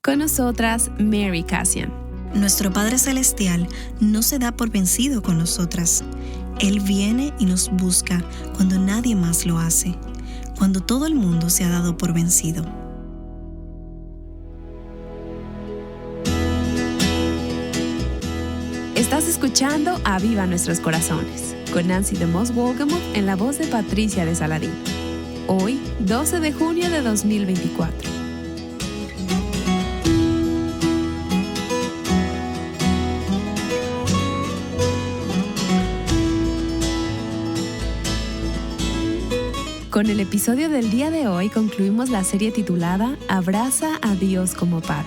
Con nosotras, Mary Cassian. Nuestro Padre Celestial no se da por vencido con nosotras. Él viene y nos busca cuando nadie más lo hace, cuando todo el mundo se ha dado por vencido. Estás escuchando Aviva Nuestros Corazones, con Nancy DeMoss Wolgemuth en la voz de Patricia de Saladín. Hoy, 12 de junio de 2024. Con el episodio del día de hoy concluimos la serie titulada Abraza a Dios como Padre.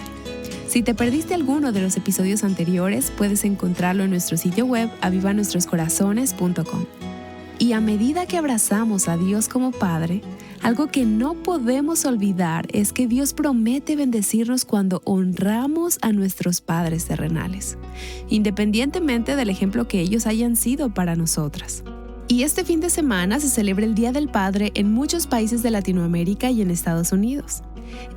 Si te perdiste alguno de los episodios anteriores, puedes encontrarlo en nuestro sitio web avivanuestroscorazones.com. Y a medida que abrazamos a Dios como Padre, algo que no podemos olvidar es que Dios promete bendecirnos cuando honramos a nuestros padres terrenales, independientemente del ejemplo que ellos hayan sido para nosotras. Y este fin de semana se celebra el Día del Padre en muchos países de Latinoamérica y en Estados Unidos.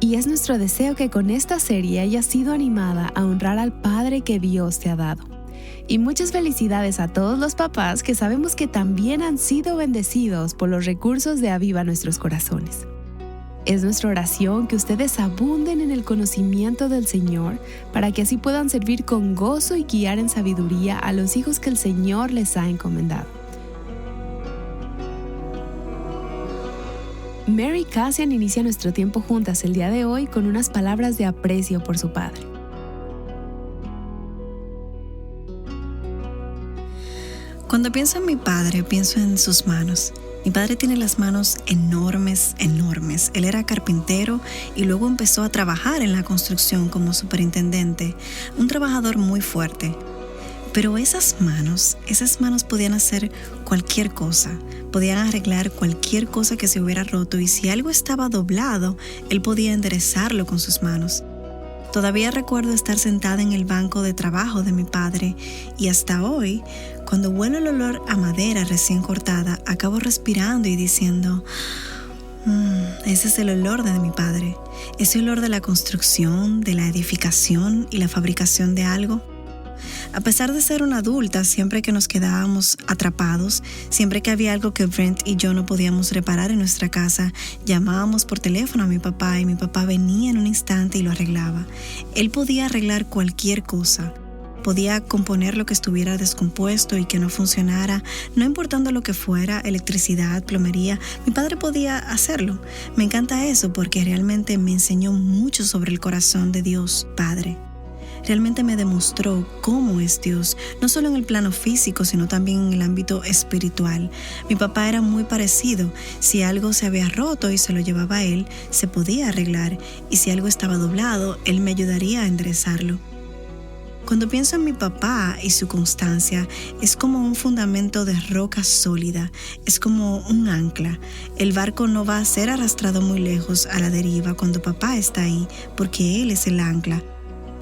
Y es nuestro deseo que con esta serie hayas sido animada a honrar al Padre que Dios te ha dado. Y muchas felicidades a todos los papás que sabemos que también han sido bendecidos por los recursos de Aviva Nuestros Corazones. Es nuestra oración que ustedes abunden en el conocimiento del Señor para que así puedan servir con gozo y guiar en sabiduría a los hijos que el Señor les ha encomendado. Mary Cassian inicia nuestro tiempo juntas el día de hoy con unas palabras de aprecio por su padre. Cuando pienso en mi padre, pienso en sus manos. Mi padre tiene las manos enormes, enormes. Él era carpintero y luego empezó a trabajar en la construcción como superintendente, un trabajador muy fuerte. Pero esas manos podían hacer cualquier cosa, podían arreglar cualquier cosa que se hubiera roto y si algo estaba doblado, él podía enderezarlo con sus manos. Todavía recuerdo estar sentada en el banco de trabajo de mi padre y hasta hoy, cuando huelo el olor a madera recién cortada, acabo respirando y diciendo, ese es el olor de mi padre, ese olor de la construcción, de la edificación y la fabricación de algo. A pesar de ser una adulta, siempre que nos quedábamos atrapados, siempre que había algo que Brent y yo no podíamos reparar en nuestra casa, llamábamos por teléfono a mi papá y mi papá venía en un instante y lo arreglaba. Él podía arreglar cualquier cosa. Podía componer lo que estuviera descompuesto y que no funcionara, no importando lo que fuera, electricidad, plomería, mi padre podía hacerlo. Me encanta eso porque realmente me enseñó mucho sobre el corazón de Dios, Padre. Realmente me demostró cómo es Dios, no solo en el plano físico, sino también en el ámbito espiritual. Mi papá era muy parecido. Si algo se había roto y se lo llevaba a él, se podía arreglar. Y si algo estaba doblado, él me ayudaría a enderezarlo. Cuando pienso en mi papá y su constancia, es como un fundamento de roca sólida, es como un ancla. El barco no va a ser arrastrado muy lejos a la deriva cuando papá está ahí, porque él es el ancla.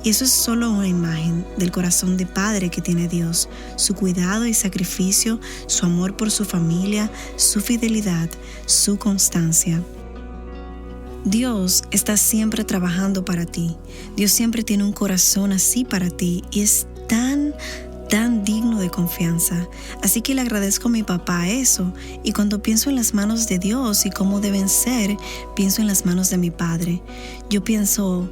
Y eso es solo una imagen del corazón de padre que tiene Dios, su cuidado y sacrificio, su amor por su familia, su fidelidad, su constancia. Dios está siempre trabajando para ti. Dios siempre tiene un corazón así para ti y es tan digno de confianza. Así que le agradezco a mi papá eso y cuando pienso en las manos de Dios y cómo deben ser, pienso en las manos de mi padre. Yo pienso,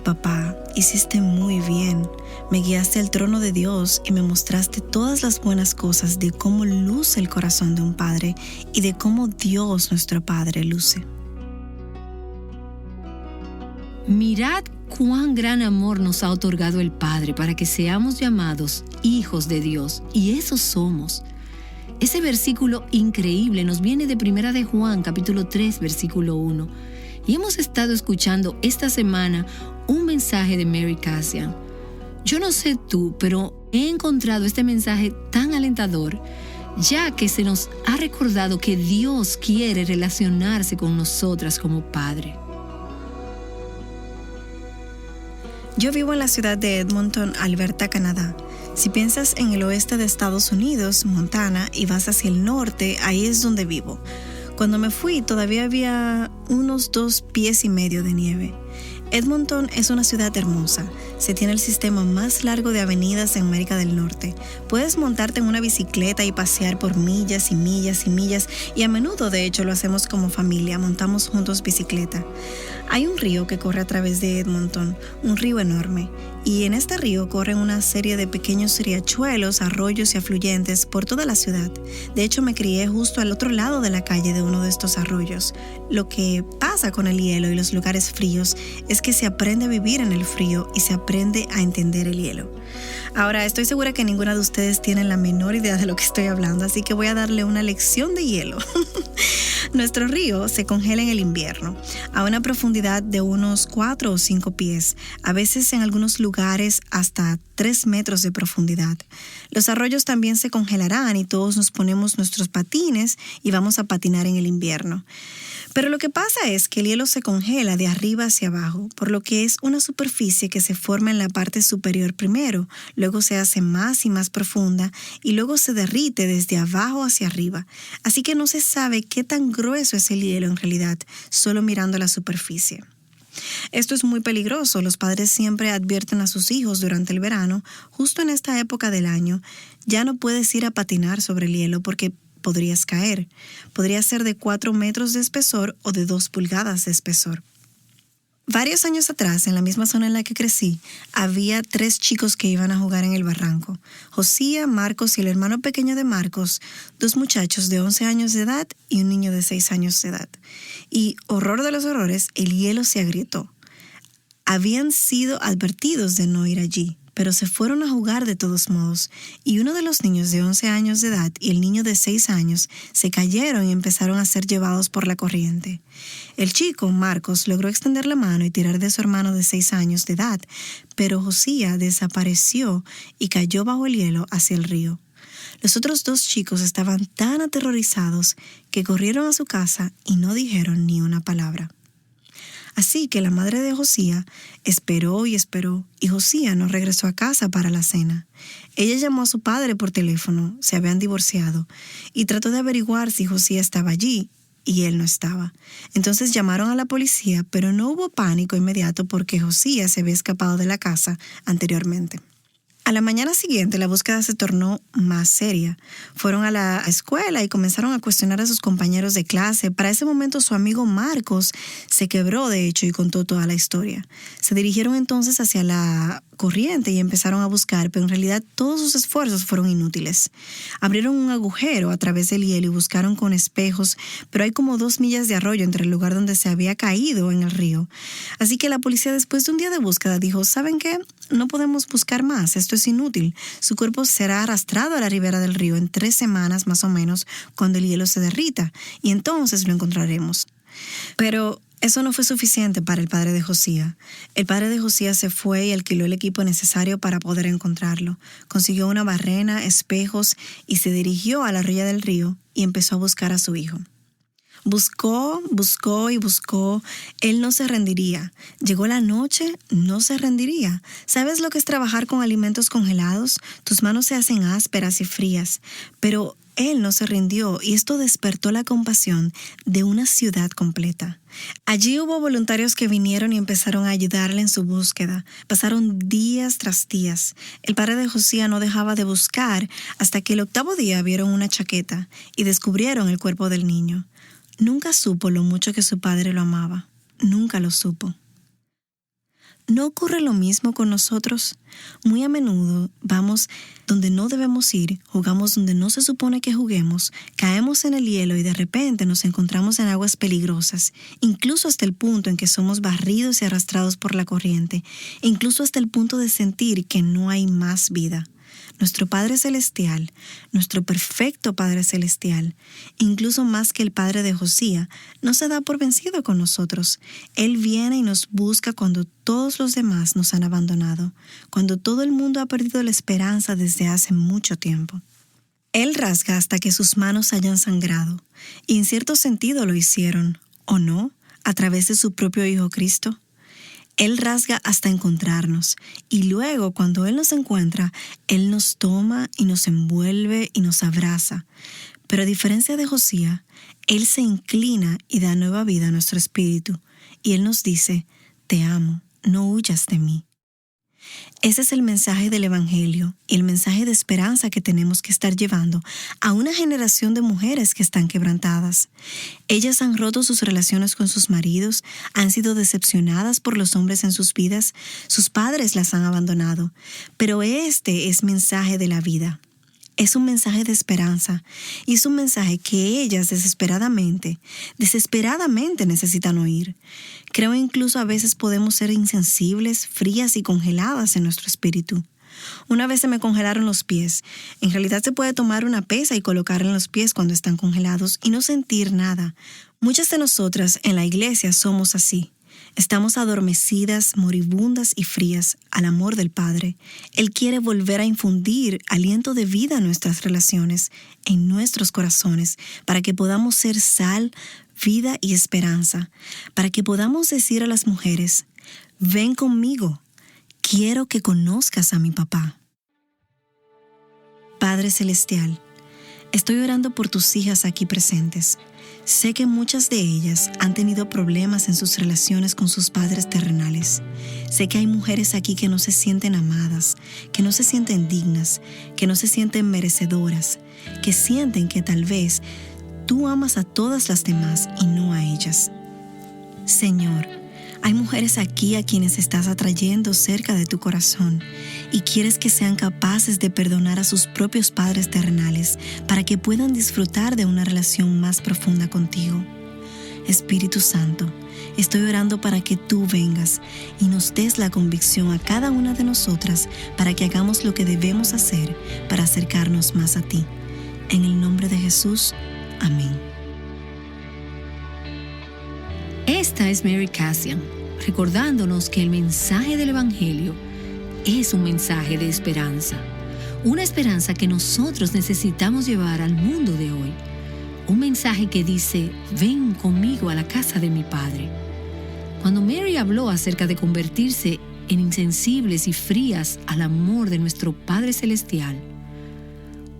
papá, hiciste muy bien. Me guiaste al trono de Dios y me mostraste todas las buenas cosas de cómo luce el corazón de un padre y de cómo Dios, nuestro Padre, luce. Mirad cuán gran amor nos ha otorgado el Padre para que seamos llamados hijos de Dios, y eso somos. Ese versículo increíble nos viene de 1 de Juan, capítulo 3, versículo 1. Y hemos estado escuchando esta semana un mensaje de Mary Cassian. Yo no sé tú, pero he encontrado este mensaje tan alentador, ya que se nos ha recordado que Dios quiere relacionarse con nosotras como Padre. Yo vivo en la ciudad de Edmonton, Alberta, Canadá. Si piensas en el oeste de Estados Unidos, Montana, y vas hacia el norte, ahí es donde vivo. Cuando me fui, todavía había unos 2,5 pies de nieve. Edmonton es una ciudad hermosa. Se tiene el sistema más largo de avenidas en América del Norte. Puedes montarte en una bicicleta y pasear por millas y millas y millas, y a menudo, de hecho, lo hacemos como familia, montamos juntos bicicleta. Hay un río que corre a través de Edmonton, un río enorme, y en este río corren una serie de pequeños riachuelos, arroyos y afluentes por toda la ciudad. De hecho, me crié justo al otro lado de la calle de uno de estos arroyos. Lo que pasa con el hielo y los lugares fríos es que se aprende a vivir en el frío y se aprende a entender el hielo. Ahora, estoy segura que ninguna de ustedes tiene la menor idea de lo que estoy hablando, así que voy a darle una lección de hielo. Nuestro río se congela en el invierno, a una profundidad de unos 4 o 5 pies, a veces en algunos lugares hasta 3 metros de profundidad. Los arroyos también se congelarán y todos nos ponemos nuestros patines y vamos a patinar en el invierno. Pero lo que pasa es que el hielo se congela de arriba hacia abajo, por lo que es una superficie que se forma en la parte superior primero, luego se hace más y más profunda y luego se derrite desde abajo hacia arriba. Así que no se sabe qué tan grueso es el hielo en realidad, solo mirando la superficie. Esto es muy peligroso. Los padres siempre advierten a sus hijos durante el verano, justo en esta época del año, ya no puedes ir a patinar sobre el hielo porque podrías caer. Podría ser de 4 metros de espesor o de 2 pulgadas de espesor. Varios años atrás, en la misma zona en la que crecí, había 3 chicos que iban a jugar en el barranco. Josía, Marcos y el hermano pequeño de Marcos, 2 muchachos de 11 años de edad y un niño de 6 años de edad. Y, horror de los horrores, el hielo se agrietó. Habían sido advertidos de no ir allí, pero se fueron a jugar de todos modos, y uno de los niños de 11 años de edad y el niño de 6 años se cayeron y empezaron a ser llevados por la corriente. El chico, Marcos, logró extender la mano y tirar de su hermano de 6 años de edad, pero Josía desapareció y cayó bajo el hielo hacia el río. Los otros 2 chicos estaban tan aterrorizados que corrieron a su casa y no dijeron ni una palabra. Así que la madre de Josía esperó y esperó, y Josía no regresó a casa para la cena. Ella llamó a su padre por teléfono, se habían divorciado, y trató de averiguar si Josía estaba allí, y él no estaba. Entonces llamaron a la policía, pero no hubo pánico inmediato porque Josía se había escapado de la casa anteriormente. A la mañana siguiente, la búsqueda se tornó más seria. Fueron a la escuela y comenzaron a cuestionar a sus compañeros de clase. Para ese momento, su amigo Marcos se quebró, de hecho, y contó toda la historia. Se dirigieron entonces hacia la corriente y empezaron a buscar, pero en realidad todos sus esfuerzos fueron inútiles. Abrieron un agujero a través del hielo y buscaron con espejos, pero hay como 2 millas de arroyo entre el lugar donde se había caído en el río. Así que la policía, después de un día de búsqueda, dijo, ¿saben qué? No podemos buscar más, esto es inútil. Su cuerpo será arrastrado a la ribera del río en 3 semanas más o menos cuando el hielo se derrita, y entonces lo encontraremos. Pero eso no fue suficiente para el padre de Josía. El padre de Josía se fue y alquiló el equipo necesario para poder encontrarlo. Consiguió una barrena, espejos y se dirigió a la orilla del río y empezó a buscar a su hijo. Buscó y buscó. Él no se rendiría. Llegó la noche, no se rendiría. ¿Sabes lo que es trabajar con alimentos congelados? Tus manos se hacen ásperas y frías. Pero él no se rindió y esto despertó la compasión de una ciudad completa. Allí hubo voluntarios que vinieron y empezaron a ayudarle en su búsqueda. Pasaron días tras días. El padre de Josía no dejaba de buscar hasta que el 8º día vieron una chaqueta y descubrieron el cuerpo del niño. Nunca supo lo mucho que su padre lo amaba. Nunca lo supo. ¿No ocurre lo mismo con nosotros? Muy a menudo vamos donde no debemos ir, jugamos donde no se supone que juguemos, caemos en el hielo y de repente nos encontramos en aguas peligrosas, incluso hasta el punto en que somos barridos y arrastrados por la corriente, incluso hasta el punto de sentir que no hay más vida. Nuestro Padre Celestial, nuestro perfecto Padre Celestial, incluso más que el Padre de Josía, no se da por vencido con nosotros. Él viene y nos busca cuando todos los demás nos han abandonado, cuando todo el mundo ha perdido la esperanza desde hace mucho tiempo. Él rasga hasta que sus manos hayan sangrado, y en cierto sentido lo hicieron, ¿o no?, a través de su propio Hijo Cristo. Él rasga hasta encontrarnos, y luego cuando Él nos encuentra, Él nos toma y nos envuelve y nos abraza. Pero a diferencia de Josía, Él se inclina y da nueva vida a nuestro espíritu, y Él nos dice, te amo. no huyas de mí. Ese es el mensaje del Evangelio y el mensaje de esperanza que tenemos que estar llevando a una generación de mujeres que están quebrantadas. Ellas han roto sus relaciones con sus maridos, han sido decepcionadas por los hombres en sus vidas, sus padres las han abandonado. Pero este es mensaje de la vida. Es un mensaje de esperanza y es un mensaje que ellas desesperadamente necesitan oír. Creo incluso a veces podemos ser insensibles, frías y congeladas en nuestro espíritu. Una vez se me congelaron los pies. En realidad se puede tomar una pesa y colocarla en los pies cuando están congelados y no sentir nada. Muchas de nosotras en la iglesia somos así. Estamos adormecidas, moribundas y frías al amor del Padre. Él quiere volver a infundir aliento de vida en nuestras relaciones, en nuestros corazones, para que podamos ser sal, vida y esperanza, para que podamos decir a las mujeres, ven conmigo, quiero que conozcas a mi papá. Padre Celestial, estoy orando por tus hijas aquí presentes. Sé que muchas de ellas han tenido problemas en sus relaciones con sus padres terrenales. Sé que hay mujeres aquí que no se sienten amadas, que no se sienten dignas, que no se sienten merecedoras, que sienten que tal vez tú amas a todas las demás y no a ellas. Señor, hay mujeres aquí a quienes estás atrayendo cerca de tu corazón y quieres que sean capaces de perdonar a sus propios padres terrenales para que puedan disfrutar de una relación más profunda contigo. Espíritu Santo, estoy orando para que tú vengas y nos des la convicción a cada una de nosotras para que hagamos lo que debemos hacer para acercarnos más a ti. En el nombre de Jesús, amén. Esta es Mary Cassian, recordándonos que el mensaje del Evangelio es un mensaje de esperanza. Una esperanza que nosotros necesitamos llevar al mundo de hoy. Un mensaje que dice, ven conmigo a la casa de mi Padre. Cuando Mary habló acerca de convertirse en insensibles y frías al amor de nuestro Padre Celestial,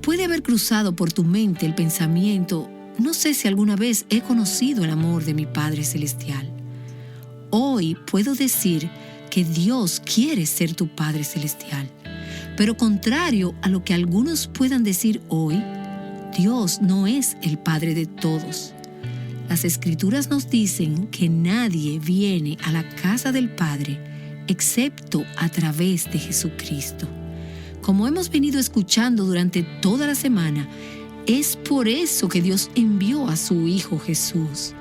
puede haber cruzado por tu mente el pensamiento, no sé si alguna vez he conocido el amor de mi Padre Celestial. Hoy puedo decir que Dios quiere ser tu Padre Celestial. Pero contrario a lo que algunos puedan decir hoy, Dios no es el Padre de todos. Las Escrituras nos dicen que nadie viene a la casa del Padre excepto a través de Jesucristo. Como hemos venido escuchando durante toda la semana, es por eso que Dios envió a su Hijo Jesús,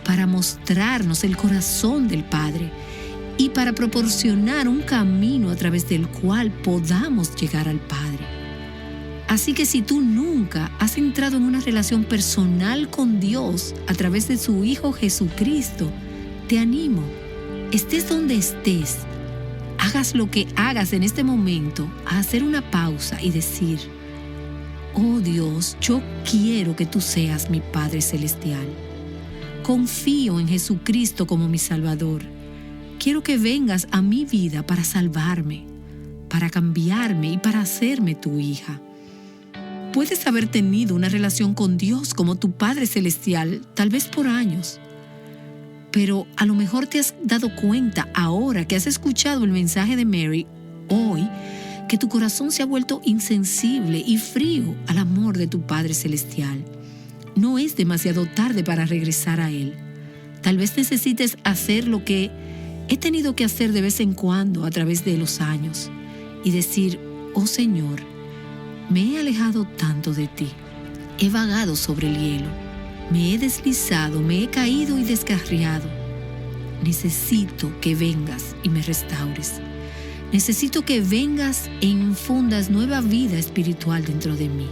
para mostrarnos el corazón del Padre y para proporcionar un camino a través del cual podamos llegar al Padre. Así que si tú nunca has entrado en una relación personal con Dios a través de su Hijo Jesucristo, te animo, estés donde estés, hagas lo que hagas en este momento, a hacer una pausa y decir, oh Dios, yo quiero que tú seas mi Padre Celestial. Confío en Jesucristo como mi Salvador. Quiero que vengas a mi vida para salvarme, para cambiarme y para hacerme tu hija. Puedes haber tenido una relación con Dios como tu Padre Celestial, tal vez por años. Pero a lo mejor te has dado cuenta ahora que has escuchado el mensaje de Mary hoy, que tu corazón se ha vuelto insensible y frío al amor de tu Padre Celestial. No es demasiado tarde para regresar a Él. Tal vez necesites hacer lo que he tenido que hacer de vez en cuando a través de los años y decir, oh Señor, me he alejado tanto de ti, he vagado sobre el hielo, me he deslizado, me he caído y descarriado. Necesito que vengas y me restaures. Necesito que vengas e infundas nueva vida espiritual dentro de mí.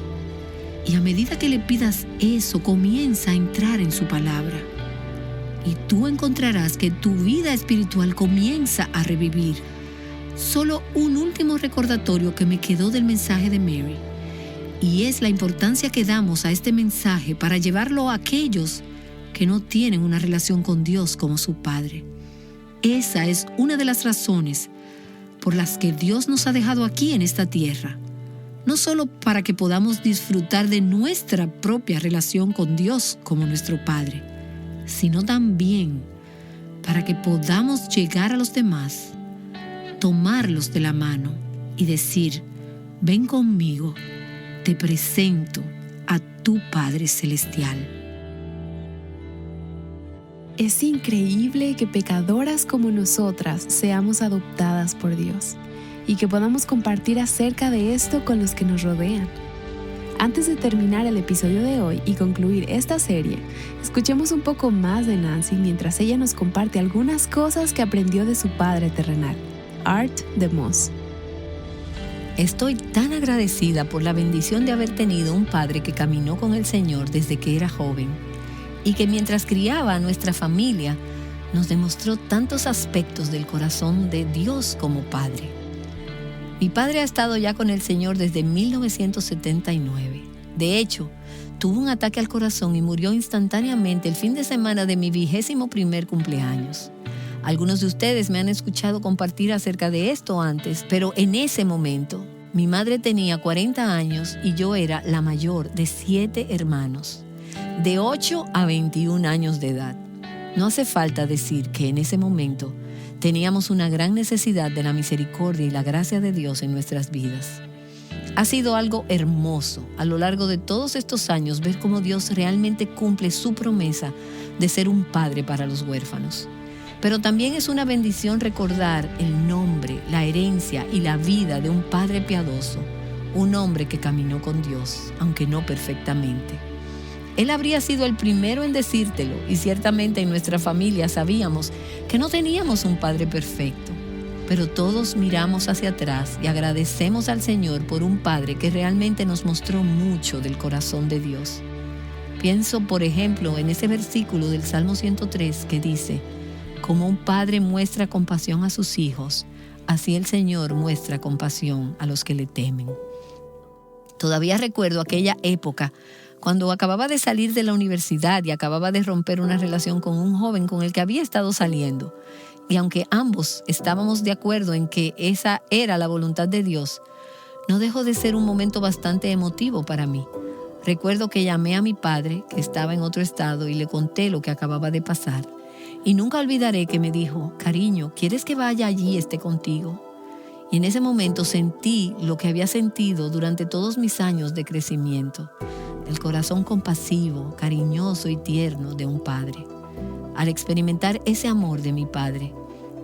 Y a medida que le pidas eso, comienza a entrar en su palabra. Y tú encontrarás que tu vida espiritual comienza a revivir. Solo un último recordatorio que me quedó del mensaje de Mary. Y es la importancia que damos a este mensaje para llevarlo a aquellos que no tienen una relación con Dios como su Padre. Esa es una de las razones por las que Dios nos ha dejado aquí en esta tierra. No solo para que podamos disfrutar de nuestra propia relación con Dios como nuestro Padre, sino también para que podamos llegar a los demás, tomarlos de la mano y decir: ven conmigo, te presento a tu Padre Celestial. Es increíble que pecadoras como nosotras seamos adoptadas por Dios y que podamos compartir acerca de esto con los que nos rodean. Antes de terminar el episodio de hoy y concluir esta serie, escuchemos un poco más de Nancy mientras ella nos comparte algunas cosas que aprendió de su padre terrenal, Art DeMoss. Estoy tan agradecida por la bendición de haber tenido un padre que caminó con el Señor desde que era joven y que mientras criaba a nuestra familia nos demostró tantos aspectos del corazón de Dios como Padre. Mi padre ha estado ya con el Señor desde 1979. De hecho, tuvo un ataque al corazón y murió instantáneamente el fin de semana de mi 21º cumpleaños. Algunos de ustedes me han escuchado compartir acerca de esto antes, pero en ese momento, mi madre tenía 40 años y yo era la mayor de 7 hermanos, de 8 a 21 años de edad. No hace falta decir que en ese momento teníamos una gran necesidad de la misericordia y la gracia de Dios en nuestras vidas. Ha sido algo hermoso a lo largo de todos estos años ver cómo Dios realmente cumple su promesa de ser un padre para los huérfanos. Pero también es una bendición recordar el nombre, la herencia y la vida de un padre piadoso, un hombre que caminó con Dios, aunque no perfectamente. Él habría sido el primero en decírtelo y ciertamente en nuestra familia sabíamos que no teníamos un padre perfecto, pero todos miramos hacia atrás y agradecemos al Señor por un padre que realmente nos mostró mucho del corazón de Dios. Pienso, por ejemplo, en ese versículo del Salmo 103 que dice: como un padre muestra compasión a sus hijos, así el Señor muestra compasión a los que le temen. Todavía recuerdo aquella época cuando acababa de salir de la universidad y acababa de romper una relación con un joven con el que había estado saliendo. Y aunque ambos estábamos de acuerdo en que esa era la voluntad de Dios, no dejó de ser un momento bastante emotivo para mí. Recuerdo que llamé a mi padre, que estaba en otro estado, y le conté lo que acababa de pasar. Y nunca olvidaré que me dijo: cariño, ¿quieres que vaya allí y esté contigo? Y en ese momento sentí lo que había sentido durante todos mis años de crecimiento, el corazón compasivo, cariñoso y tierno de un padre. Al experimentar ese amor de mi padre,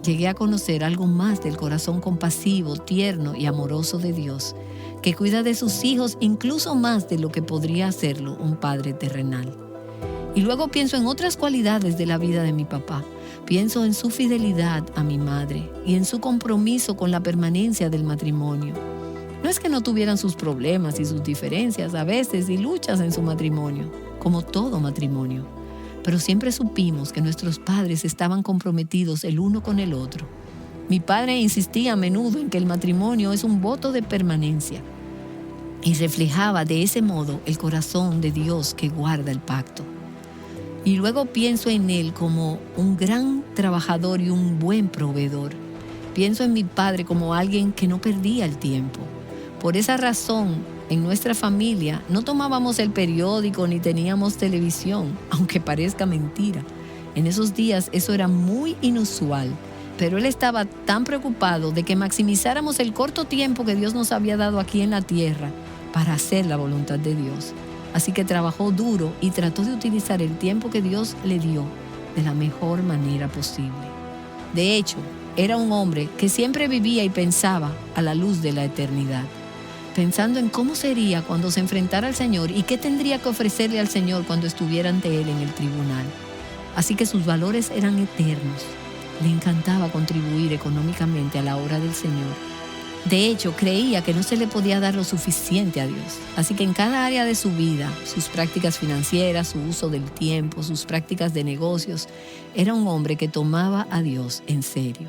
llegué a conocer algo más del corazón compasivo, tierno y amoroso de Dios, que cuida de sus hijos incluso más de lo que podría hacerlo un padre terrenal. Y luego pienso en otras cualidades de la vida de mi papá. Pienso en su fidelidad a mi madre y en su compromiso con la permanencia del matrimonio. No es que no tuvieran sus problemas y sus diferencias a veces y luchas en su matrimonio, como todo matrimonio, pero siempre supimos que nuestros padres estaban comprometidos el uno con el otro. Mi padre insistía a menudo en que el matrimonio es un voto de permanencia y reflejaba de ese modo el corazón de Dios que guarda el pacto. Y luego pienso en él como un gran trabajador y un buen proveedor. Pienso en mi padre como alguien que no perdía el tiempo. Por esa razón, en nuestra familia no tomábamos el periódico ni teníamos televisión, aunque parezca mentira. En esos días eso era muy inusual, pero él estaba tan preocupado de que maximizáramos el corto tiempo que Dios nos había dado aquí en la tierra para hacer la voluntad de Dios. Así que trabajó duro y trató de utilizar el tiempo que Dios le dio de la mejor manera posible. De hecho, era un hombre que siempre vivía y pensaba a la luz de la eternidad, pensando en cómo sería cuando se enfrentara al Señor y qué tendría que ofrecerle al Señor cuando estuviera ante Él en el tribunal. Así que sus valores eran eternos. Le encantaba contribuir económicamente a la obra del Señor. De hecho, creía que no se le podía dar lo suficiente a Dios. Así que en cada área de su vida, sus prácticas financieras, su uso del tiempo, sus prácticas de negocios, era un hombre que tomaba a Dios en serio.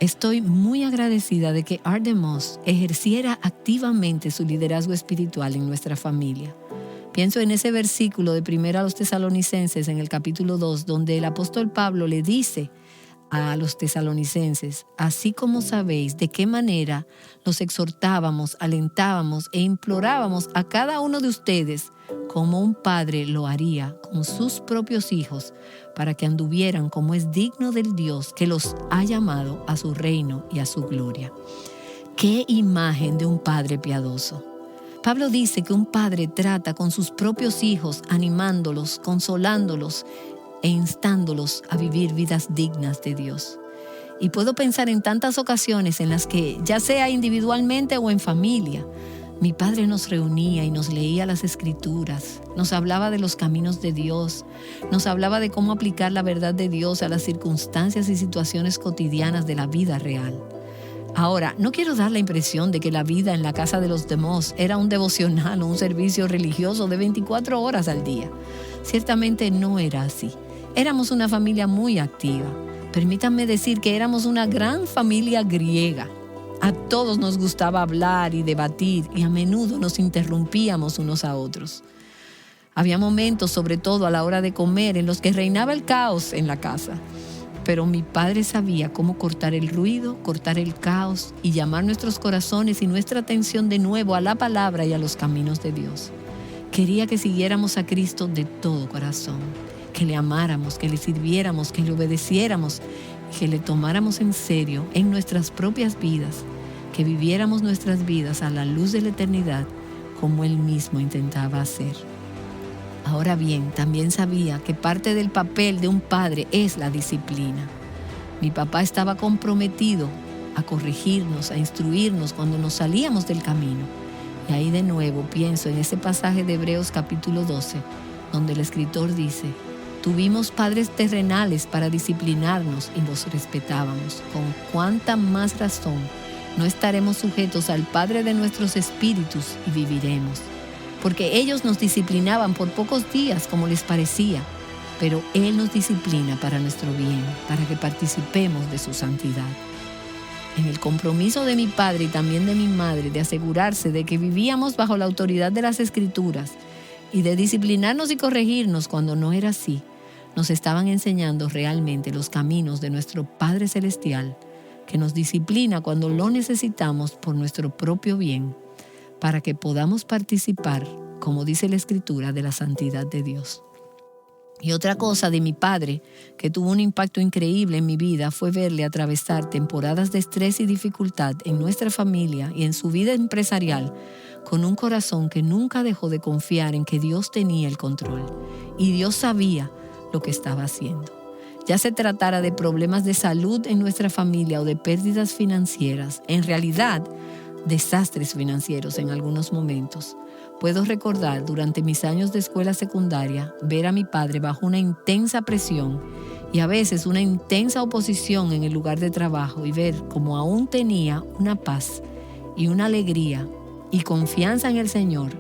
Estoy muy agradecida de que Art DeMoss ejerciera activamente su liderazgo espiritual en nuestra familia. Pienso en ese versículo de 1 Tesalonicenses en el capítulo 2, donde el apóstol Pablo le dice a los tesalonicenses: así como sabéis de qué manera los exhortábamos, alentábamos e implorábamos a cada uno de ustedes como un padre lo haría con sus propios hijos para que anduvieran como es digno del Dios que los ha llamado a su reino y a su gloria. ¡Qué imagen de un padre piadoso! Pablo dice que un padre trata con sus propios hijos animándolos, consolándolos e instándolos a vivir vidas dignas de Dios. Y puedo pensar en tantas ocasiones en las que, ya sea individualmente o en familia, mi padre nos reunía y nos leía las Escrituras, nos hablaba de los caminos de Dios, nos hablaba de cómo aplicar la verdad de Dios a las circunstancias y situaciones cotidianas de la vida real. Ahora, no quiero dar la impresión de que la vida en la casa de los Demós era un devocional o un servicio religioso de 24 horas al día. Ciertamente no era así. Éramos una familia muy activa. Permítanme decir que éramos una gran familia griega. A todos nos gustaba hablar y debatir y a menudo nos interrumpíamos unos a otros. Había momentos, sobre todo a la hora de comer, en los que reinaba el caos en la casa. Pero mi padre sabía cómo cortar el ruido, cortar el caos y llamar nuestros corazones y nuestra atención de nuevo a la palabra y a los caminos de Dios. Quería que siguiéramos a Cristo de todo corazón, que le amáramos, que le sirviéramos, que le obedeciéramos, que le tomáramos en serio en nuestras propias vidas, que viviéramos nuestras vidas a la luz de la eternidad como Él mismo intentaba hacer. Ahora bien, también sabía que parte del papel de un padre es la disciplina. Mi papá estaba comprometido a corregirnos, a instruirnos cuando nos salíamos del camino. Y ahí de nuevo pienso en ese pasaje de Hebreos capítulo 12, donde el escritor dice: tuvimos padres terrenales para disciplinarnos y los respetábamos. Con cuánta más razón no estaremos sujetos al Padre de nuestros espíritus y viviremos. Porque ellos nos disciplinaban por pocos días como les parecía, pero Él nos disciplina para nuestro bien, para que participemos de su santidad. En el compromiso de mi padre y también de mi madre de asegurarse de que vivíamos bajo la autoridad de las Escrituras y de disciplinarnos y corregirnos cuando no era así, nos estaban enseñando realmente los caminos de nuestro Padre Celestial, que nos disciplina cuando lo necesitamos por nuestro propio bien, para que podamos participar, como dice la Escritura, de la santidad de Dios. Y otra cosa de mi padre que tuvo un impacto increíble en mi vida fue verle atravesar temporadas de estrés y dificultad en nuestra familia y en su vida empresarial con un corazón que nunca dejó de confiar en que Dios tenía el control y Dios sabía lo que estaba haciendo. Ya se tratara de problemas de salud en nuestra familia o de pérdidas financieras, en realidad desastres financieros en algunos momentos. Puedo recordar durante mis años de escuela secundaria ver a mi padre bajo una intensa presión y a veces una intensa oposición en el lugar de trabajo y ver cómo aún tenía una paz y una alegría y confianza en el Señor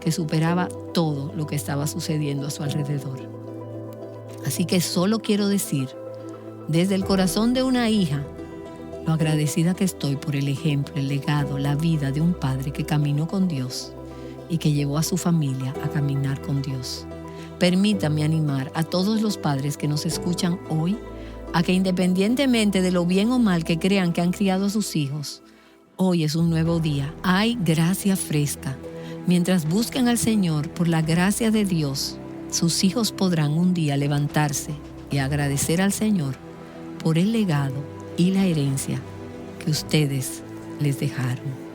que superaba todo lo que estaba sucediendo a su alrededor. Así que solo quiero decir, desde el corazón de una hija, lo agradecida que estoy por el ejemplo, el legado, la vida de un padre que caminó con Dios y que llevó a su familia a caminar con Dios. Permítame animar a todos los padres que nos escuchan hoy a que independientemente de lo bien o mal que crean que han criado a sus hijos, hoy es un nuevo día, hay gracia fresca. Mientras busquen al Señor por la gracia de Dios, sus hijos podrán un día levantarse y agradecer al Señor por el legado y la herencia que ustedes les dejaron.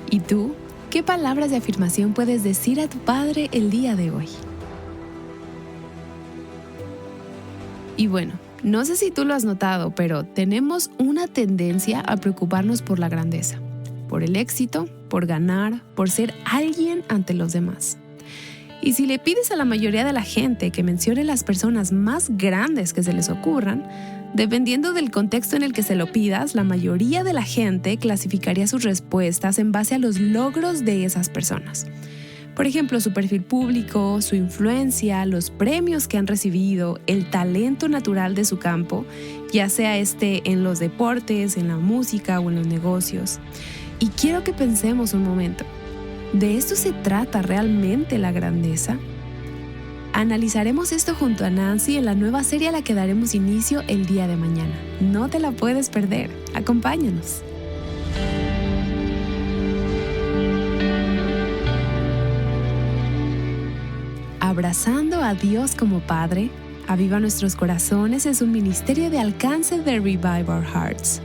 ¿Y tú? ¿Qué palabras de afirmación puedes decir a tu padre el día de hoy? Y bueno, no sé si tú lo has notado, pero tenemos una tendencia a preocuparnos por la grandeza, por el éxito, por ganar, por ser alguien ante los demás. Y si le pides a la mayoría de la gente que mencione las personas más grandes que se les ocurran, dependiendo del contexto en el que se lo pidas, la mayoría de la gente clasificaría sus respuestas en base a los logros de esas personas. Por ejemplo, su perfil público, su influencia, los premios que han recibido, el talento natural de su campo, ya sea en los deportes, en la música o en los negocios. Y quiero que pensemos un momento. ¿De esto se trata realmente la grandeza? Analizaremos esto junto a Nancy en la nueva serie a la que daremos inicio el día de mañana. No te la puedes perder. Acompáñanos. Abrazando a Dios como Padre, Aviva Nuestros Corazones es un ministerio de alcance de Revive Our Hearts.